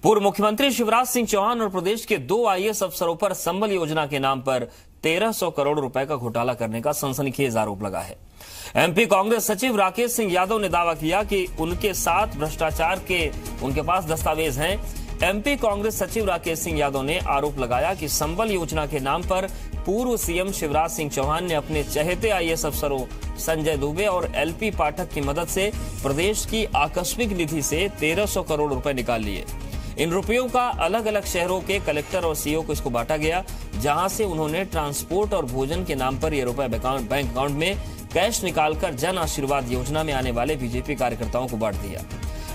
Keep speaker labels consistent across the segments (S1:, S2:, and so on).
S1: पूर्व मुख्यमंत्री शिवराज सिंह चौहान और प्रदेश के 2 आईएएस अफसरों पर संबल योजना के नाम पर 1300 करोड़ रुपए का घोटाला करने का सनसनीखेज आरोप लगा है। एमपी कांग्रेस सचिव राकेश सिंह यादव ने दावा किया कि उनके साथ भ्रष्टाचार के उनके पास दस्तावेज हैं। एमपी कांग्रेस सचिव राकेश सिंह यादव ने आरोप लगाया कि संबल योजना के नाम पर पूर्व सीएम शिवराज सिंह चौहान ने अपने चहेते आईएएस अफसरों संजय दुबे और एलपी पाठक की मदद से प्रदेश की आकस्मिक निधि से 1300 करोड़ रुपए निकाल लिए। इन रुपयों का अलग अलग शहरों के कलेक्टर और सीईओ को इसको बांटा गया, जहां से उन्होंने ट्रांसपोर्ट और भोजन के नाम पर ये रुपए बैंक अकाउंट में कैश निकालकर जन आशीर्वाद योजना में आने वाले बीजेपी कार्यकर्ताओं को बांट दिया।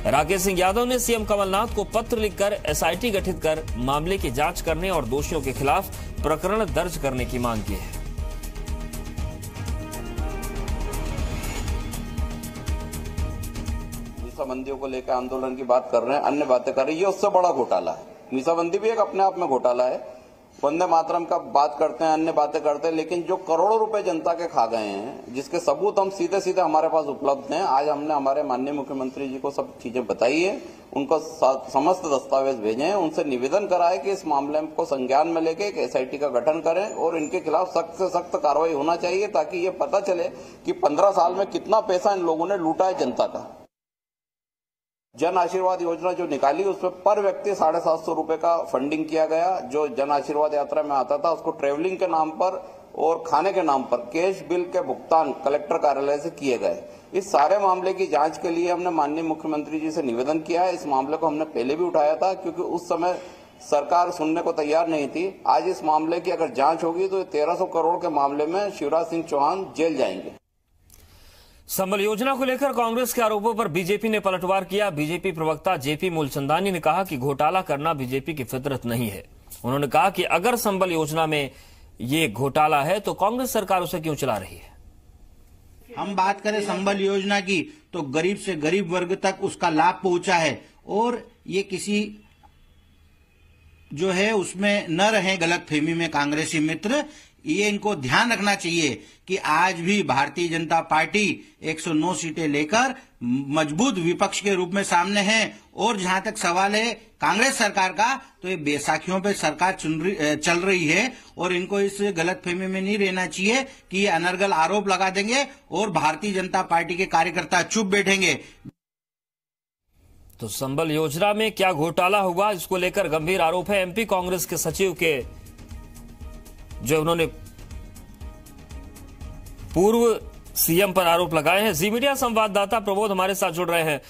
S1: राकेश सिंह यादव ने सीएम कमलनाथ को पत्र लिखकर एसआईटी गठित कर मामले की जांच करने और दोषियों के खिलाफ प्रकरण दर्ज करने की मांग की है।
S2: मीसाबंदियों को लेकर आंदोलन की बात कर रहे हैं, अन्य बातें कर रहे हैं, ये उससे बड़ा घोटाला है। मीसाबंदी भी एक अपने आप में घोटाला है। वंदे मातरम का बात करते हैं, अन्य बातें करते हैं, लेकिन जो करोड़ों रुपए जनता के खा गए हैं, जिसके सबूत हम सीधे सीधे हमारे पास उपलब्ध हैं। आज हमने हमारे माननीय मुख्यमंत्री जी को सब चीजें बताई है, उनको समस्त दस्तावेज भेजे हैं, उनसे निवेदन करा है कि इस मामले को संज्ञान में लेके एक एसआईटी का गठन करें और इनके खिलाफ सख्त से सख्त कार्रवाई होना चाहिए, ताकि ये पता चले कि 15 साल में कितना पैसा इन लोगों ने लूटा है जनता का। जन आशीर्वाद योजना जो निकाली, उसमें पर व्यक्ति 750 रुपए का फंडिंग किया गया। जो जन आशीर्वाद यात्रा में आता था, उसको ट्रेवलिंग के नाम पर और खाने के नाम पर कैश बिल के भुगतान कलेक्टर कार्यालय से किए गए। इस सारे मामले की जांच के लिए हमने माननीय मुख्यमंत्री जी से निवेदन किया है। इस मामले को हमने पहले भी उठाया था, क्योंकि उस समय सरकार सुनने को तैयार नहीं थी। आज इस मामले की अगर जांच होगी तो 1300 करोड़ के मामले में शिवराज सिंह चौहान जेल जाएंगे।
S1: संबल योजना को लेकर कांग्रेस के आरोपों पर बीजेपी ने पलटवार किया। बीजेपी प्रवक्ता जेपी मूलचंदानी ने कहा कि घोटाला करना बीजेपी की फितरत नहीं है। उन्होंने कहा कि अगर संबल योजना में ये घोटाला है तो कांग्रेस सरकार उसे क्यों चला रही है।
S3: हम बात करें संबल योजना की, तो गरीब से गरीब वर्ग तक उसका लाभ पहुंचा है, और ये किसी जो है उसमें न रहे गलतफहमी में कांग्रेसी मित्र। ये इनको ध्यान रखना चाहिए कि आज भी भारतीय जनता पार्टी 109 सीटें लेकर मजबूत विपक्ष के रूप में सामने है। और जहां तक सवाल है कांग्रेस सरकार का, तो ये बैसाखियों पे सरकार चल रही है, और इनको इस गलतफहमी में नहीं रहना चाहिए कि ये अनर्गल आरोप लगा देंगे और भारतीय जनता पार्टी के कार्यकर्ता चुप बैठेंगे।
S1: तो संबल योजना में क्या घोटाला हुआ, इसको लेकर गंभीर आरोप है एमपी कांग्रेस के सचिव के, जो उन्होंने पूर्व सीएम पर आरोप लगाए हैं। जी मीडिया संवाददाता प्रबोध हमारे साथ जुड़ रहे हैं।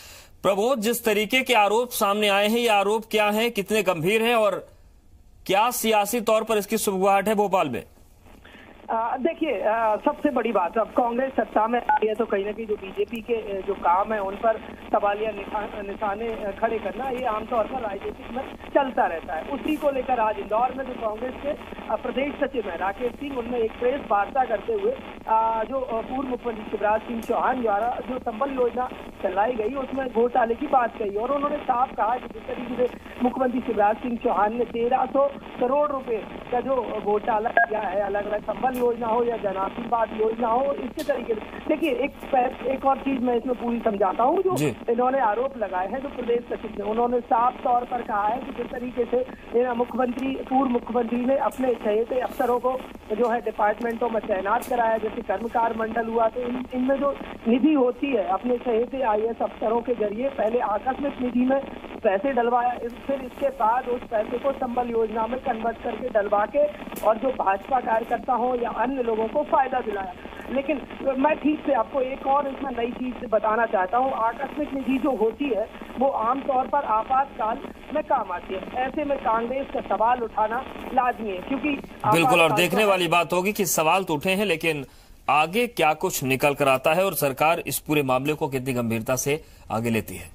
S1: प्रबोध, जिस तरीके के आरोप सामने आए हैं, ये आरोप क्या हैं, कितने गंभीर हैं और क्या सियासी तौर पर इसकी सुगबुगाहट है भोपाल में?
S4: देखिए, सबसे बड़ी बात, अब कांग्रेस सत्ता में आई है तो कहीं ना कहीं जो बीजेपी के जो काम है उन पर सवालिया निशाने खड़े करना, ये आमतौर पर राजनीतिक में चलता रहता है। उसी को लेकर आज इंदौर में जो कांग्रेस के प्रदेश सचिव है राकेश सिंह, उनने एक प्रेस वार्ता करते हुए जो पूर्व मुख्यमंत्री शिवराज सिंह चौहान द्वारा जो संबल योजना चलाई गई उसमें घोटाले की बात कही, और उन्होंने साफ कहा कि जिस तरीके से मुख्यमंत्री शिवराज सिंह चौहान ने 1300 करोड़ रुपए का जो घोटाला किया है, अलग अलग संबल योजना हो या जन आशीर्वाद योजना हो, इसके तरीके से। देखिए, एक और चीज मैं इसमें पूरी समझाता हूँ। जो इन्होंने आरोप लगाए हैं जो प्रदेश सचिव ने, उन्होंने साफ तौर पर कहा है कि जिस तरीके से पूर्व मुख्यमंत्री ने अपने चहेते अफसरों को जो है डिपार्टमेंटों में तैनात कराया, जैसे कर्मकार मंडल हुआ, तो इनमें जो निधि होती है अपने चहेते आईएएस अफसरों के जरिए पहले आकस्मिक निधि में पैसे डलवाया, फिर इसके बाद उस पैसे को संबल योजना में कन्वर्ट करके डलवा के और जो भाजपा कार्यकर्ता हो या अन्य लोगों को फायदा दिलाया। लेकिन मैं ठीक से आपको एक और इसमें नई चीज बताना चाहता हूँ। आकस्मिक निधि जो होती है वो आमतौर पर आपातकाल में काम आती है। ऐसे में कांग्रेस का सवाल उठाना लाजमी है, क्योंकि
S1: बिल्कुल, और देखने वाली बात होगी कि सवाल तो उठे हैं, लेकिन आगे क्या कुछ निकल कर आता है और सरकार इस पूरे मामले को कितनी गंभीरता से आगे लेती है।